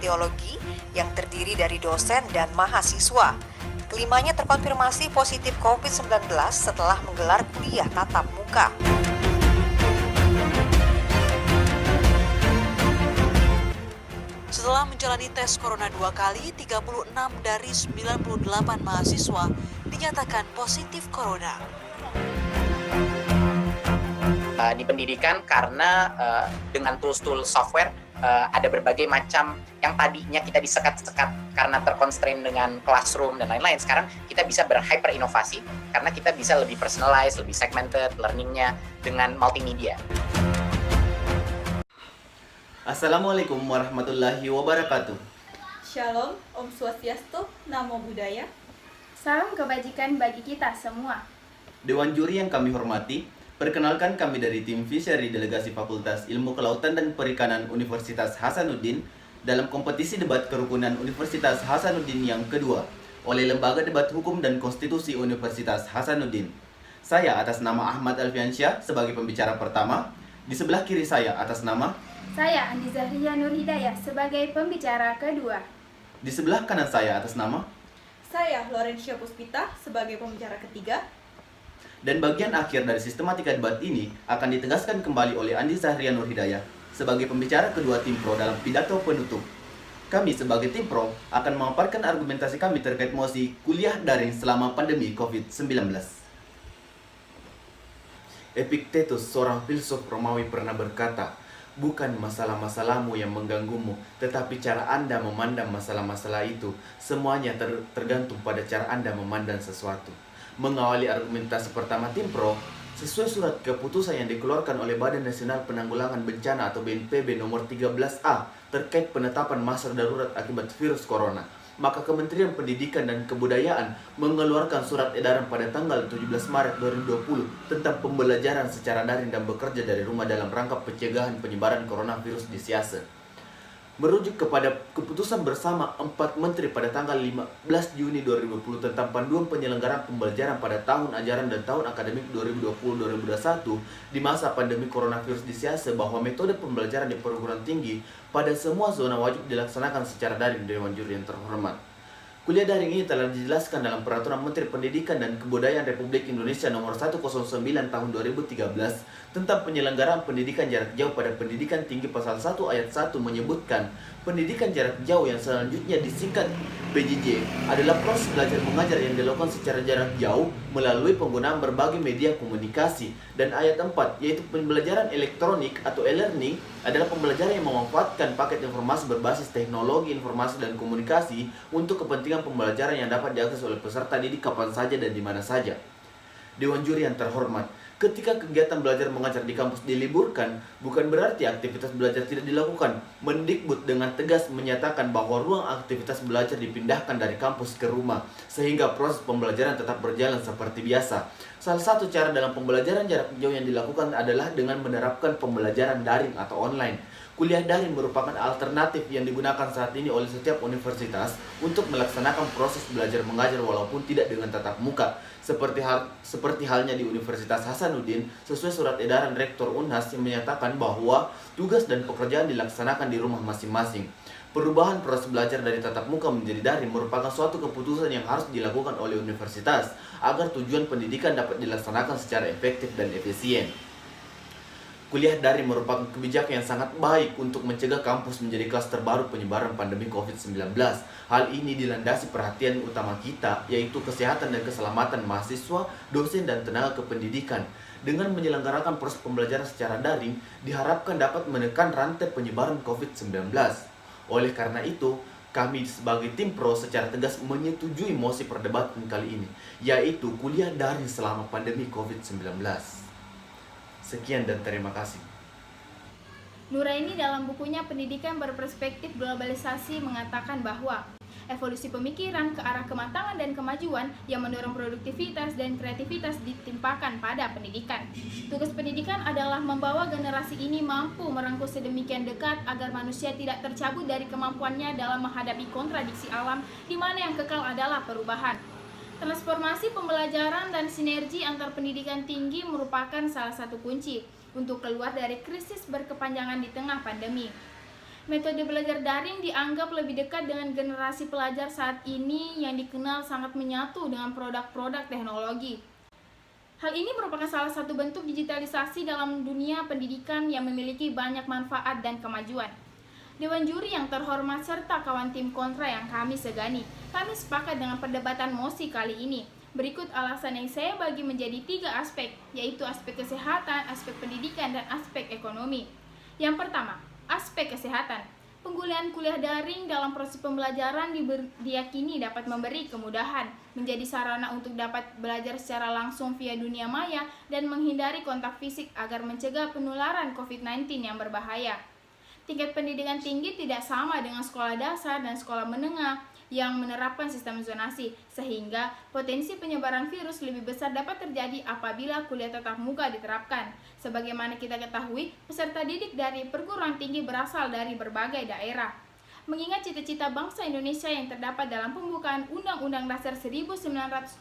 Teologi yang terdiri dari dosen dan mahasiswa. Kelimanya terkonfirmasi positif COVID-19 setelah menggelar kuliah tatap muka. Setelah menjalani tes corona 2 kali, 36 dari 98 mahasiswa dinyatakan positif corona. Di pendidikan karena dengan tools software ada berbagai macam yang tadinya kita disekat-sekat karena terconstrain dengan classroom dan lain-lain. Sekarang kita bisa berhyper inovasi karena kita bisa lebih personalized, lebih segmented learningnya dengan multimedia. Assalamualaikum warahmatullahi wabarakatuh. Shalom, Om Swastiastu, Namo Buddhaya. Salam kebajikan bagi kita semua. Dewan juri yang kami hormati, perkenalkan kami dari tim Fishery Delegasi Fakultas Ilmu Kelautan dan Perikanan Universitas Hasanuddin dalam kompetisi debat kerukunan Universitas Hasanuddin yang kedua oleh Lembaga Debat Hukum dan Konstitusi Universitas Hasanuddin. Saya atas nama Ahmad Alfiansyah sebagai pembicara pertama. Di sebelah kiri saya atas nama Saya Andi Zahria Nur Hidayah sebagai pembicara kedua. Di sebelah kanan saya atas nama Saya Laurencia Puspita sebagai pembicara ketiga. dan bagian akhir dari sistematika debat ini akan ditegaskan kembali oleh Andi Zahria Nur Hidayah sebagai pembicara kedua tim pro dalam pidato penutup. Kami sebagai tim pro akan memaparkan argumentasi kami terkait mosi kuliah daring selama pandemi COVID-19. Epictetus, seorang filsuf Romawi, pernah berkata, "Bukan masalah-masalahmu yang mengganggumu, tetapi cara Anda memandang masalah-masalah itu. Semuanya tergantung pada cara Anda memandang sesuatu." Mengawali argumentasi pertama tim pro, sesuai surat keputusan yang dikeluarkan oleh Badan Nasional Penanggulangan Bencana atau BNPB nomor 13A terkait penetapan masa darurat akibat virus corona, maka Kementerian Pendidikan dan Kebudayaan mengeluarkan surat edaran pada tanggal 17 Maret 2020 tentang pembelajaran secara daring dan bekerja dari rumah dalam rangka pencegahan penyebaran coronavirus di Siase. Merujuk kepada keputusan bersama 4 menteri pada tanggal 15 Juni 2020 tentang panduan penyelenggaraan pembelajaran pada tahun ajaran dan tahun akademik 2020-2021 di masa pandemi coronavirus di Siase, bahwa metode pembelajaran di perguruan tinggi pada semua zona wajib dilaksanakan secara daring. Dewan juri yang terhormat, kuliah daring ini telah dijelaskan dalam Peraturan Menteri Pendidikan dan Kebudayaan Republik Indonesia Nomor 109 Tahun 2013 tentang penyelenggaraan pendidikan jarak jauh pada pendidikan tinggi. Pasal 1 ayat 1 menyebutkan pendidikan jarak jauh yang selanjutnya disingkat PJJ adalah proses belajar mengajar yang dilakukan secara jarak jauh melalui penggunaan berbagai media komunikasi. Dan ayat 4 yaitu pembelajaran elektronik atau e-learning adalah pembelajaran yang memanfaatkan paket informasi berbasis teknologi informasi dan komunikasi untuk kepentingan pembelajaran yang dapat diakses oleh peserta didik kapan saja dan di mana saja. Dewan juri yang terhormat, ketika kegiatan belajar mengajar di kampus diliburkan, bukan berarti aktivitas belajar tidak dilakukan. Mendikbud dengan tegas menyatakan bahwa ruang aktivitas belajar dipindahkan dari kampus ke rumah, sehingga proses pembelajaran tetap berjalan seperti biasa. Salah satu cara dalam pembelajaran jarak jauh yang dilakukan adalah dengan menerapkan pembelajaran daring atau online. Kuliah daring merupakan alternatif yang digunakan saat ini oleh setiap universitas untuk melaksanakan proses belajar mengajar walaupun tidak dengan tatap muka. Seperti halnya di Universitas Hasanuddin, sesuai surat edaran Rektor Unhas yang menyatakan bahwa tugas dan pekerjaan dilaksanakan di rumah masing-masing. Perubahan proses belajar dari tatap muka menjadi daring merupakan suatu keputusan yang harus dilakukan oleh universitas agar tujuan pendidikan dapat dilaksanakan secara efektif dan efisien. Kuliah daring merupakan kebijakan yang sangat baik untuk mencegah kampus menjadi klaster baru penyebaran pandemi COVID-19. Hal ini dilandasi perhatian utama kita, yaitu kesehatan dan keselamatan mahasiswa, dosen, dan tenaga kependidikan. Dengan menyelenggarakan proses pembelajaran secara daring, diharapkan dapat menekan rantai penyebaran COVID-19. Oleh karena itu, kami sebagai tim pro secara tegas menyetujui mosi perdebatan kali ini, yaitu kuliah daring selama pandemi COVID-19. Sekian dan terima kasih. Nuraini dalam bukunya Pendidikan Berperspektif Globalisasi mengatakan bahwa evolusi pemikiran ke arah kematangan dan kemajuan yang mendorong produktivitas dan kreativitas ditimpakan pada pendidikan. Tugas pendidikan adalah membawa generasi ini mampu merangkul sedemikian dekat agar manusia tidak tercabut dari kemampuannya dalam menghadapi kontradiksi alam, di mana yang kekal adalah perubahan. Transformasi pembelajaran dan sinergi antar pendidikan tinggi merupakan salah satu kunci untuk keluar dari krisis berkepanjangan di tengah pandemi. Metode belajar daring dianggap lebih dekat dengan generasi pelajar saat ini yang dikenal sangat menyatu dengan produk-produk teknologi. Hal ini merupakan salah satu bentuk digitalisasi dalam dunia pendidikan yang memiliki banyak manfaat dan kemajuan. Dewan juri yang terhormat serta kawan tim kontra yang kami segani, kami sepakat dengan perdebatan mosi kali ini. Berikut alasan yang saya bagi menjadi 3 aspek, yaitu aspek kesehatan, aspek pendidikan, dan aspek ekonomi. Yang pertama, aspek kesehatan. Penggunaan kuliah daring dalam proses pembelajaran diyakini dapat memberi kemudahan, menjadi sarana untuk dapat belajar secara langsung via dunia maya dan menghindari kontak fisik agar mencegah penularan COVID-19 yang berbahaya. Tingkat pendidikan tinggi tidak sama dengan sekolah dasar dan sekolah menengah yang menerapkan sistem zonasi, sehingga potensi penyebaran virus lebih besar dapat terjadi apabila kuliah tatap muka diterapkan. Sebagaimana kita ketahui, peserta didik dari perguruan tinggi berasal dari berbagai daerah. Mengingat cita-cita bangsa Indonesia yang terdapat dalam pembukaan Undang-Undang Dasar 1945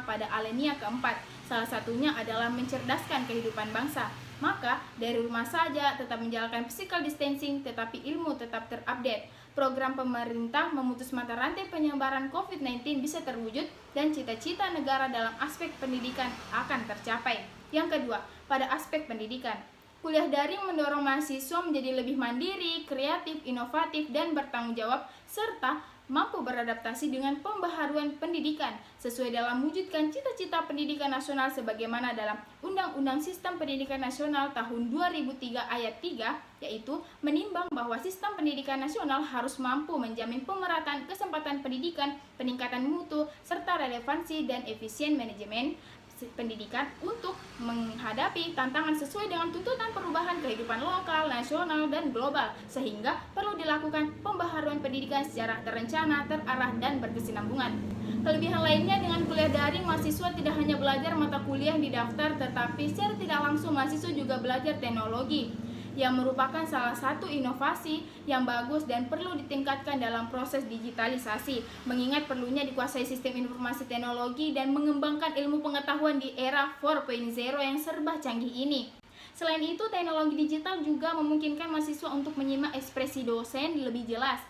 pada alinea keempat, salah satunya adalah mencerdaskan kehidupan bangsa. Maka, dari rumah saja tetap menjalankan physical distancing, tetapi ilmu tetap terupdate. Program pemerintah memutus mata rantai penyebaran COVID-19 bisa terwujud dan cita-cita negara dalam aspek pendidikan akan tercapai. Yang kedua, pada aspek pendidikan. Kuliah daring mendorong mahasiswa menjadi lebih mandiri, kreatif, inovatif, dan bertanggung jawab, serta mampu beradaptasi dengan pembaharuan pendidikan sesuai dalam mewujudkan cita-cita pendidikan nasional sebagaimana dalam Undang-Undang Sistem Pendidikan Nasional tahun 2003 ayat 3, yaitu menimbang bahwa sistem pendidikan nasional harus mampu menjamin pemerataan kesempatan pendidikan, peningkatan mutu, serta relevansi dan efisien manajemen pendidikan untuk menghadapi tantangan sesuai dengan tuntutan perubahan kehidupan lokal, nasional, dan global, sehingga perlu dilakukan pembaharuan pendidikan secara terencana, terarah, dan berkesinambungan. Kelebihan lainnya dengan kuliah daring, mahasiswa tidak hanya belajar mata kuliah di daftar, tetapi secara tidak langsung mahasiswa juga belajar teknologi, yang merupakan salah satu inovasi yang bagus dan perlu ditingkatkan dalam proses digitalisasi, mengingat perlunya dikuasai sistem informasi teknologi dan mengembangkan ilmu pengetahuan di era 4.0 yang serba canggih ini. Selain itu, teknologi digital juga memungkinkan mahasiswa untuk menyimak ekspresi dosen lebih jelas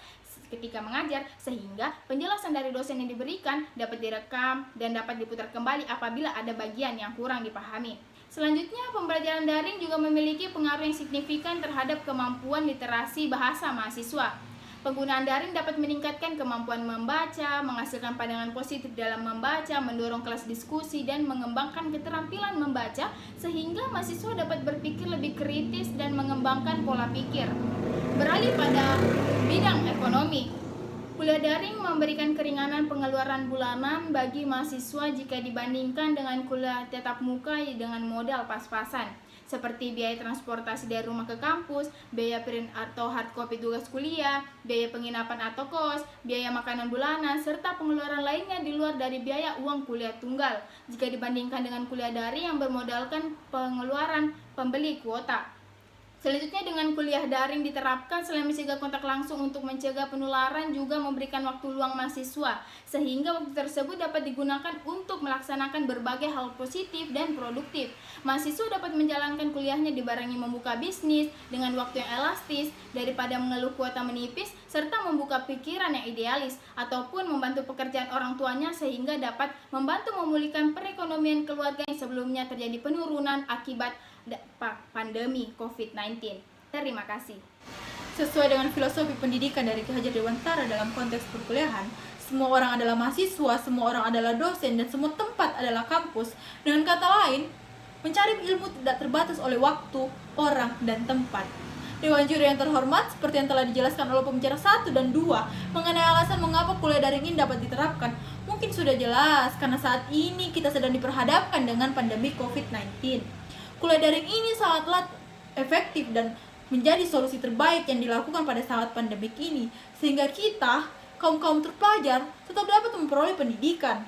ketika mengajar, sehingga penjelasan dari dosen yang diberikan dapat direkam dan dapat diputar kembali apabila ada bagian yang kurang dipahami. Selanjutnya, pembelajaran daring juga memiliki pengaruh yang signifikan terhadap kemampuan literasi bahasa mahasiswa. Penggunaan daring dapat meningkatkan kemampuan membaca, menghasilkan pandangan positif dalam membaca, mendorong kelas diskusi, dan mengembangkan keterampilan membaca, sehingga mahasiswa dapat berpikir lebih kritis dan mengembangkan pola pikir. Beralih pada bidang ekonomi, kuliah daring memberikan keringanan pengeluaran bulanan bagi mahasiswa jika dibandingkan dengan kuliah tatap muka dengan modal pas-pasan, seperti biaya transportasi dari rumah ke kampus, biaya print atau hard copy tugas kuliah, biaya penginapan atau kos, biaya makanan bulanan, serta pengeluaran lainnya di luar dari biaya uang kuliah tunggal, jika dibandingkan dengan kuliah daring yang bermodalkan pengeluaran pembeli kuota. Selanjutnya, dengan kuliah daring diterapkan, selain mencegah kontak langsung untuk mencegah penularan, juga memberikan waktu luang mahasiswa, sehingga waktu tersebut dapat digunakan untuk melaksanakan berbagai hal positif dan produktif. Mahasiswa dapat menjalankan kuliahnya dibarengi membuka bisnis dengan waktu yang elastis, daripada mengeluh kuota menipis, serta membuka pikiran yang idealis, ataupun membantu pekerjaan orang tuanya sehingga dapat membantu memulihkan perekonomian keluarga yang sebelumnya terjadi penurunan akibat pandemi COVID-19. Terima kasih. Sesuai dengan filosofi pendidikan dari Ki Hajar Dewantara dalam konteks perkuliahan, semua orang adalah mahasiswa, semua orang adalah dosen, dan semua tempat adalah kampus. Dengan kata lain, mencari ilmu tidak terbatas oleh waktu, orang, dan tempat. Dewan juri yang terhormat, seperti yang telah dijelaskan oleh pembicara 1 dan 2 mengenai alasan mengapa kuliah daring ini dapat diterapkan, mungkin sudah jelas karena saat ini kita sedang diperhadapkan dengan pandemi COVID-19. Kuliah daring ini sangatlah efektif dan menjadi solusi terbaik yang dilakukan pada saat pandemik ini, sehingga kita, kaum-kaum terpelajar, tetap dapat memperoleh pendidikan.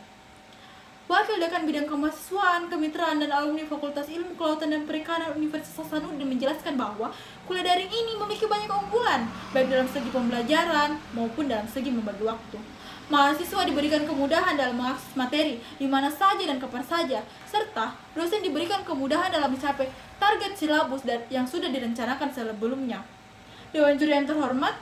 Wakil Dekan Bidang Kemahasiswaan, Kemitraan, dan Alumni Fakultas Ilmu Kelautan dan Perikanan Universitas Hasanuddin menjelaskan bahwa kuliah daring ini memiliki banyak keunggulan, baik dalam segi pembelajaran maupun dalam segi membagi waktu. Mahasiswa diberikan kemudahan dalam mengakses materi di mana saja dan kapan saja, serta dosen diberikan kemudahan dalam mencapai target silabus yang sudah direncanakan sebelumnya. Dewan Juri yang terhormat,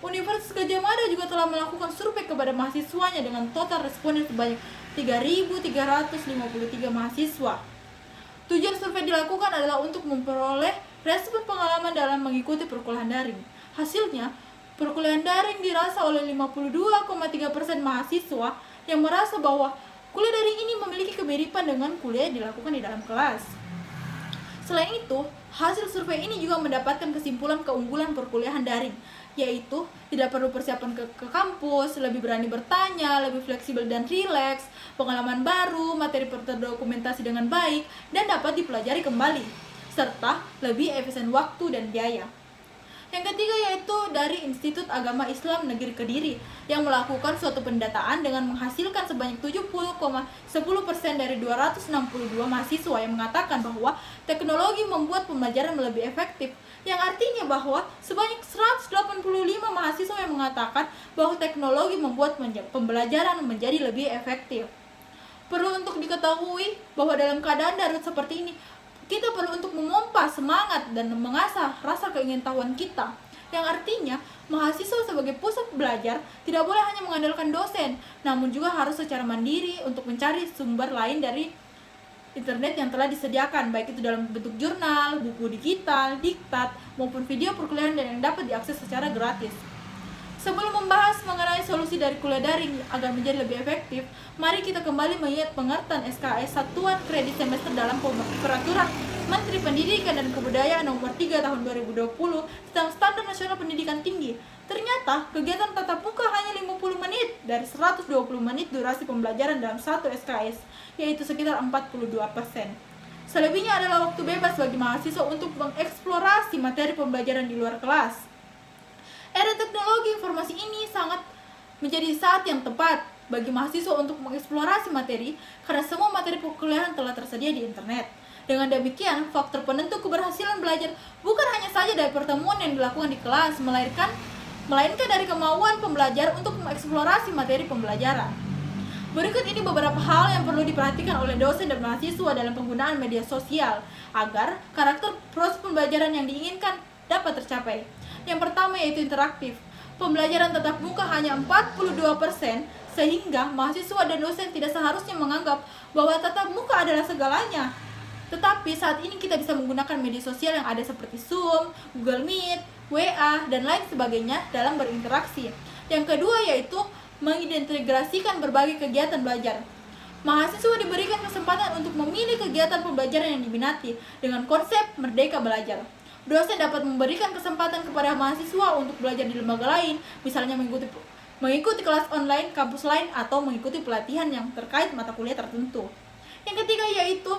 Universitas Gadjah Mada juga telah melakukan survei kepada mahasiswanya dengan total responden sebanyak 3.353 mahasiswa. Tujuan survei dilakukan adalah untuk memperoleh respon pengalaman dalam mengikuti perkuliahan daring. Hasilnya, perkuliahan daring dirasa oleh 52,3% mahasiswa yang merasa bahwa kuliah daring ini memiliki kemiripan dengan kuliah yang dilakukan di dalam kelas. Selain itu, hasil survei ini juga mendapatkan kesimpulan keunggulan perkuliahan daring, yaitu tidak perlu persiapan ke kampus, lebih berani bertanya, lebih fleksibel dan rileks, pengalaman baru, materi terdokumentasi dengan baik, dan dapat dipelajari kembali, serta lebih efisien waktu dan biaya. Yang ketiga yaitu dari Institut Agama Islam Negeri Kediri yang melakukan suatu pendataan dengan menghasilkan sebanyak 70,10% dari 262 mahasiswa yang mengatakan bahwa teknologi membuat pembelajaran lebih efektif, yang artinya bahwa sebanyak 185 mahasiswa yang mengatakan bahwa teknologi membuat pembelajaran menjadi lebih efektif. Perlu untuk diketahui bahwa dalam keadaan darurat seperti ini, kita perlu untuk memompa semangat dan mengasah rasa keingintahuan kita, yang artinya mahasiswa sebagai pusat belajar tidak boleh hanya mengandalkan dosen, namun juga harus secara mandiri untuk mencari sumber lain dari internet yang telah disediakan, baik itu dalam bentuk jurnal, buku digital, diktat, maupun video perkuliahan dan yang dapat diakses secara gratis. Sebelum membahas mengenai solusi dari kuliah daring agar menjadi lebih efektif, mari kita kembali melihat pengertian SKS Satuan Kredit Semester dalam Peraturan Menteri Pendidikan dan Kebudayaan Nomor 3 Tahun 2020 tentang Standar Nasional Pendidikan Tinggi. Ternyata, kegiatan tatap muka hanya 50 menit dari 120 menit durasi pembelajaran dalam satu SKS, yaitu sekitar 42%. Selebihnya adalah waktu bebas bagi mahasiswa untuk mengeksplorasi materi pembelajaran di luar kelas. Era teknologi informasi ini sangat menjadi saat yang tepat bagi mahasiswa untuk mengeksplorasi materi karena semua materi perkuliahan telah tersedia di internet. Dengan demikian, faktor penentu keberhasilan belajar bukan hanya saja dari pertemuan yang dilakukan di kelas, melainkan dari kemauan pembelajar untuk mengeksplorasi materi pembelajaran. Berikut ini beberapa hal yang perlu diperhatikan oleh dosen dan mahasiswa dalam penggunaan media sosial agar karakter proses pembelajaran yang diinginkan dapat tercapai. Yang pertama yaitu interaktif. Pembelajaran tatap muka hanya 42%, sehingga mahasiswa dan dosen tidak seharusnya menganggap bahwa tatap muka adalah segalanya. Tetapi saat ini kita bisa menggunakan media sosial yang ada seperti Zoom, Google Meet, WA, dan lain sebagainya dalam berinteraksi. Yang kedua yaitu mengintegrasikan berbagai kegiatan belajar. Mahasiswa diberikan kesempatan untuk memilih kegiatan pembelajaran yang diminati dengan konsep merdeka belajar. Dosen dapat memberikan kesempatan kepada mahasiswa untuk belajar di lembaga lain, misalnya mengikuti kelas online, kampus lain, atau mengikuti pelatihan yang terkait mata kuliah tertentu. Yang ketiga yaitu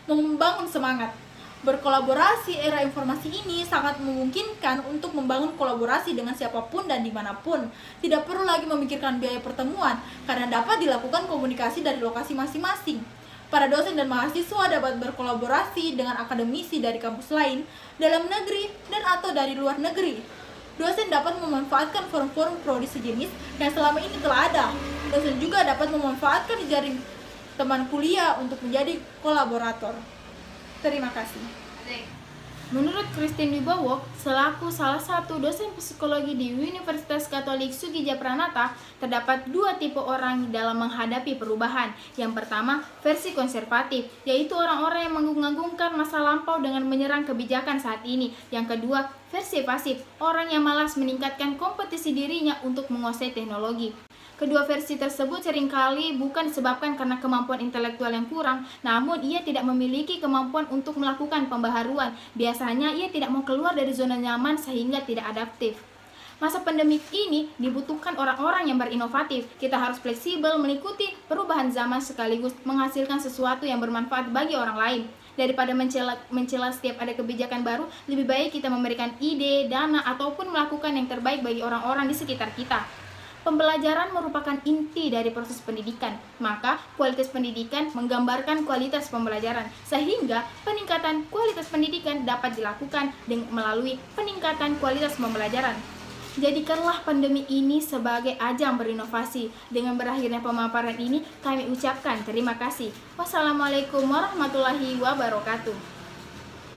membangun semangat. Berkolaborasi era informasi ini sangat memungkinkan untuk membangun kolaborasi dengan siapapun dan dimanapun. Tidak perlu lagi memikirkan biaya pertemuan, karena dapat dilakukan komunikasi dari lokasi masing-masing. Para dosen dan mahasiswa dapat berkolaborasi dengan akademisi dari kampus lain, dalam negeri, dan atau dari luar negeri. Dosen dapat memanfaatkan forum-forum prodi sejenis yang selama ini telah ada. Dosen juga dapat memanfaatkan jaring teman kuliah untuk menjadi kolaborator. Terima kasih. Menurut Christine Wibowo, selaku salah satu dosen psikologi di Universitas Katolik Sugija Pranata, terdapat dua tipe orang dalam menghadapi perubahan. Yang pertama, versi konservatif, yaitu orang-orang yang mengagungkan masa lampau dengan menyerang kebijakan saat ini. Yang kedua, versi pasif, orang yang malas meningkatkan kompetisi dirinya untuk menguasai teknologi. Kedua versi tersebut seringkali bukan disebabkan karena kemampuan intelektual yang kurang, namun ia tidak memiliki kemampuan untuk melakukan pembaharuan. Biasanya ia tidak mau keluar dari zona nyaman sehingga tidak adaptif. Masa pandemik ini dibutuhkan orang-orang yang berinovatif. Kita harus fleksibel mengikuti perubahan zaman sekaligus menghasilkan sesuatu yang bermanfaat bagi orang lain. Daripada mencela setiap ada kebijakan baru, lebih baik kita memberikan ide, dana, ataupun melakukan yang terbaik bagi orang-orang di sekitar kita. Pembelajaran merupakan inti dari proses pendidikan, maka kualitas pendidikan menggambarkan kualitas pembelajaran, sehingga peningkatan kualitas pendidikan dapat dilakukan melalui peningkatan kualitas pembelajaran. Jadikanlah pandemi ini sebagai ajang berinovasi. Dengan berakhirnya pemaparan ini, kami ucapkan terima kasih. Wassalamualaikum warahmatullahi wabarakatuh.